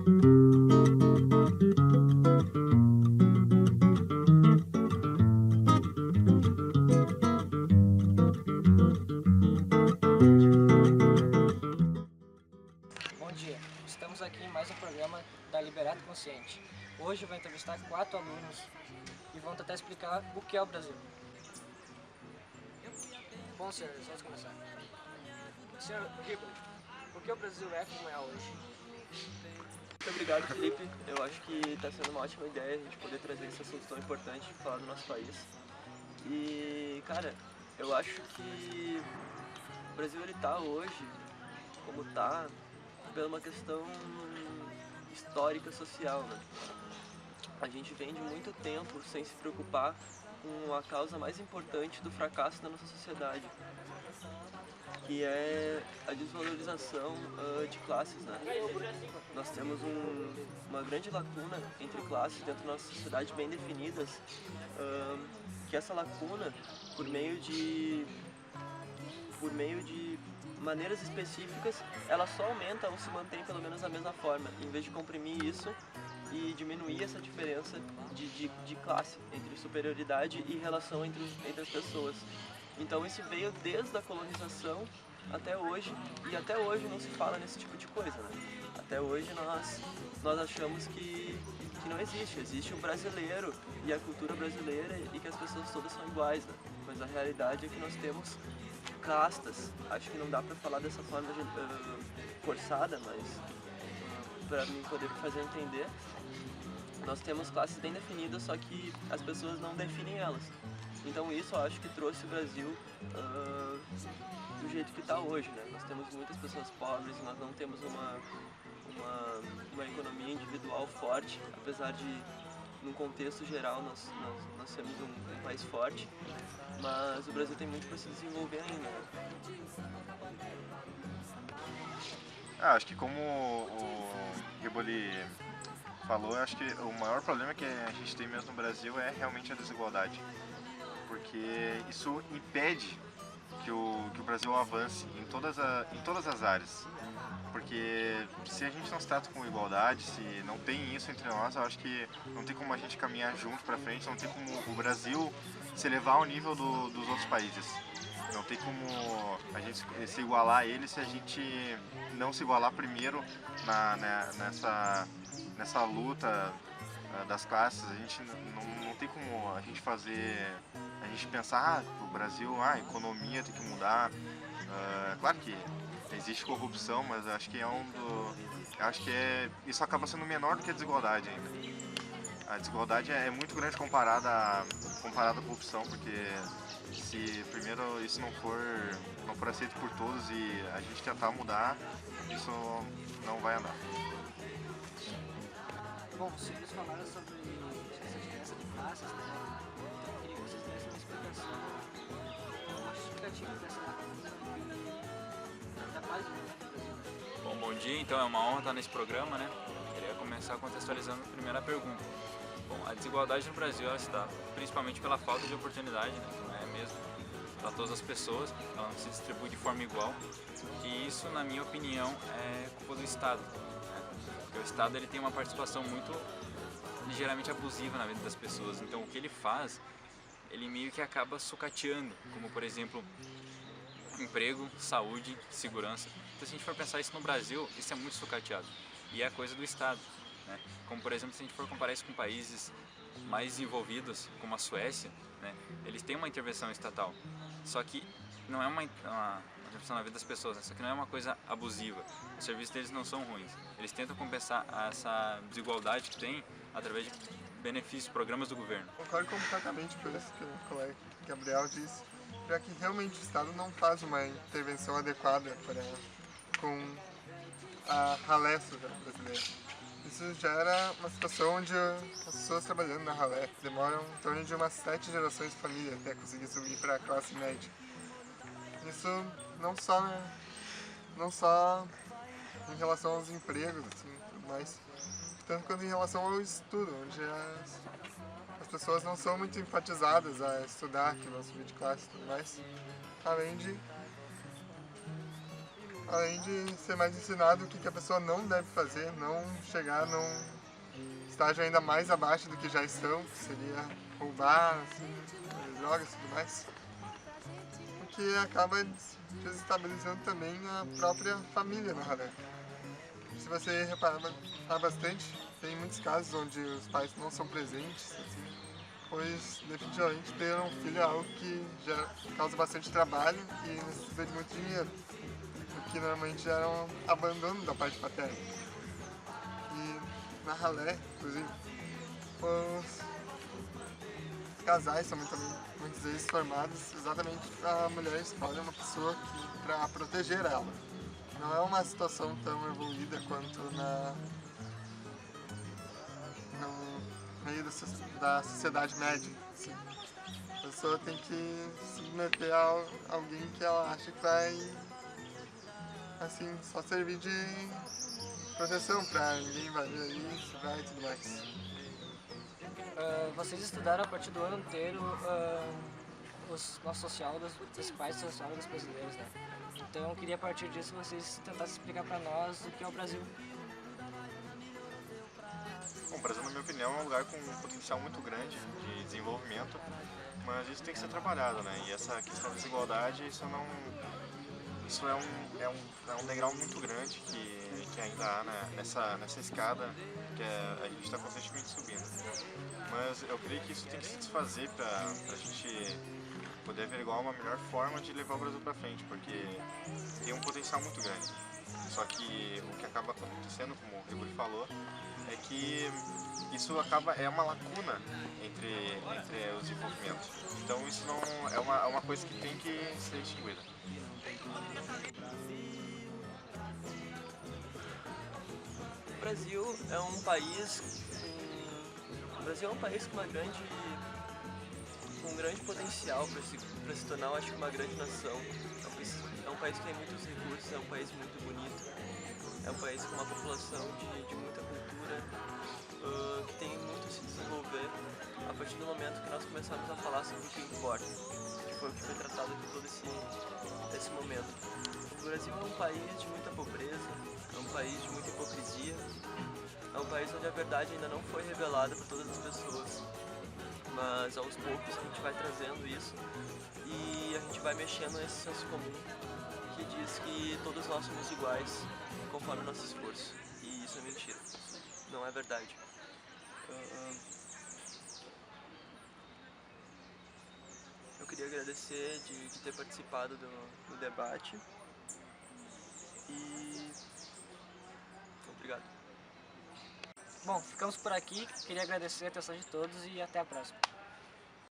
Bom dia, estamos aqui em mais um programa da Liberato Consciente. Hoje eu vou entrevistar 4 alunos e vão tentar explicar o que é o Brasil. Bom, senhores, vamos começar. Senhor Ribble, por que o Brasil é como é hoje? Muito obrigado, Felipe. Eu acho que está sendo uma ótima ideia a gente poder trazer esse assunto tão importante para falar do nosso país. E, cara, eu acho que o Brasil ele tá hoje, como tá, pela uma questão histórica social, né? A gente vem de muito tempo sem se preocupar com a causa mais importante do fracasso da nossa sociedade, que é a desvalorização de classes, né? Nós temos uma grande lacuna entre classes dentro da nossa sociedade bem definidas, que essa lacuna, por meio de maneiras específicas, ela só aumenta ou se mantém pelo menos da mesma forma, em vez de comprimir isso e diminuir essa diferença de classe, entre superioridade e relação entre as pessoas. Então isso veio desde a colonização até hoje, e até hoje não se fala nesse tipo de coisa, né? Até hoje nós achamos que não existe o brasileiro e a cultura brasileira e que as pessoas todas são iguais, né? Mas a realidade é que nós temos castas. Acho que não dá pra falar dessa forma forçada, mas para mim poder fazer entender, nós temos classes bem definidas, só que as pessoas não definem elas. Então isso eu acho que trouxe o Brasil do jeito que está hoje, né? Nós temos muitas pessoas pobres, nós não temos uma economia individual forte, apesar de, num contexto geral, nós sermos um país forte, mas o Brasil tem muito para se desenvolver ainda, né? Acho que como o Riboli falou, acho que o maior problema que a gente tem mesmo no Brasil é realmente a desigualdade, porque isso impede que o Brasil avance em todas as áreas. Porque se a gente não se trata com igualdade, se não tem isso entre nós, eu acho que não tem como a gente caminhar junto pra frente, não tem como o Brasil se elevar ao nível dos outros países. Não tem como a gente se igualar a eles se a gente não se igualar primeiro nessa luta das classes. A gente não tem como a gente pensar, o Brasil, a economia tem que mudar. Claro que existe corrupção, mas acho que isso acaba sendo menor do que a desigualdade ainda. A desigualdade é muito grande comparada à corrupção, porque se primeiro isso não for aceito por todos e a gente tentar mudar, isso não vai andar. Bom, vocês falaram sobre essa diferença de classes, né? Então eu queria que vocês dessem uma explicação justificativa dessa lacuna da paz do Brasil. Bom dia, então é uma honra estar nesse programa, né? Queria começar contextualizando a primeira pergunta. Bom, a desigualdade no Brasil ela se dá principalmente pela falta de oportunidade, né? Que não é mesmo para todas as pessoas, ela não se distribui de forma igual, e isso, na minha opinião, é culpa do Estado, né? Porque o Estado ele tem uma participação muito ligeiramente abusiva na vida das pessoas, então o que ele faz, ele meio que acaba sucateando, como por exemplo emprego, saúde, segurança. Então se a gente for pensar isso no Brasil, isso é muito sucateado, e é coisa do Estado, né? Como por exemplo, se a gente for comparar isso com países mais desenvolvidos, como a Suécia, né? Eles têm uma intervenção estatal, só que não é uma intervenção na vida das pessoas, né? Só que não é uma coisa abusiva. Os serviços deles não são ruins. Eles tentam compensar essa desigualdade que tem através de benefícios, programas do governo. Concordo completamente com isso que o colega Gabriel disse, já que realmente o Estado não faz uma intervenção adequada com a ralé brasileira. Isso gera uma situação onde as pessoas trabalhando na ralé demoram em torno de umas 7 gerações de família até conseguir subir para a classe média. Isso não só em relação aos empregos, assim, tudo mais, tanto quanto em relação ao estudo, onde as pessoas não são muito enfatizadas a estudar, que vão subir de classe e tudo mais, além de além de ser mais ensinado o que a pessoa não deve fazer, não chegar num estágio ainda mais abaixo do que já estão, que seria roubar, assim, drogas e tudo mais. O que acaba desestabilizando também a própria família no ralé. Se você reparar bastante, tem muitos casos onde os pais não são presentes, assim, pois definitivamente ter um filho é algo que já causa bastante trabalho e necessita de muito dinheiro, o que normalmente gera um abandono da parte paterna. E na ralé, inclusive, os casais são muitas vezes formados exatamente para a mulher escolher uma pessoa para proteger ela. Não é uma situação tão evoluída quanto no meio da sociedade média. Assim. A pessoa tem que se submeter a alguém que ela acha que vai assim, só servir de proteção para ninguém invadir ali, estudar e tudo mais. Vocês estudaram a partir do ano inteiro os nossos sociólogos, os principais sociólogos brasileiros, né? Então eu queria a partir disso vocês tentassem explicar para nós o que é o Brasil. Bom, o Brasil, na minha opinião, é um lugar com um potencial muito grande de desenvolvimento, mas isso tem que ser trabalhado, né? E essa questão da desigualdade, isso é um degrau muito grande que ainda há nessa escada que a gente está constantemente subindo. Mas eu creio que isso tem que se desfazer para a gente poder averiguar uma melhor forma de levar o Brasil para frente, porque tem um potencial muito grande. Só que o que acaba acontecendo, como o Riboli falou, é que isso é uma lacuna entre os desenvolvimentos. Então isso não é uma coisa que tem que ser extinguida. O Brasil é um país com um grande potencial para se tornar, eu acho, uma grande nação. É um país que tem muitos recursos, é um país muito bonito, é um país com uma população de muita cultura, que tem muito a se desenvolver a partir do momento que nós começamos a falar sobre o que importa, que foi o que foi tratado aqui todo esse momento. O Brasil é um país de muita pobreza, é um país de muita hipocrisia, é um país onde a verdade ainda não foi revelada para todas as pessoas, mas aos poucos a gente vai trazendo isso e a gente vai mexendo nesse senso comum que diz que todos nós somos iguais conforme o nosso esforço, e isso é mentira, não é verdade. Eu queria agradecer de ter participado do debate e obrigado. Bom, ficamos por aqui. Queria agradecer a atenção de todos e até a próxima.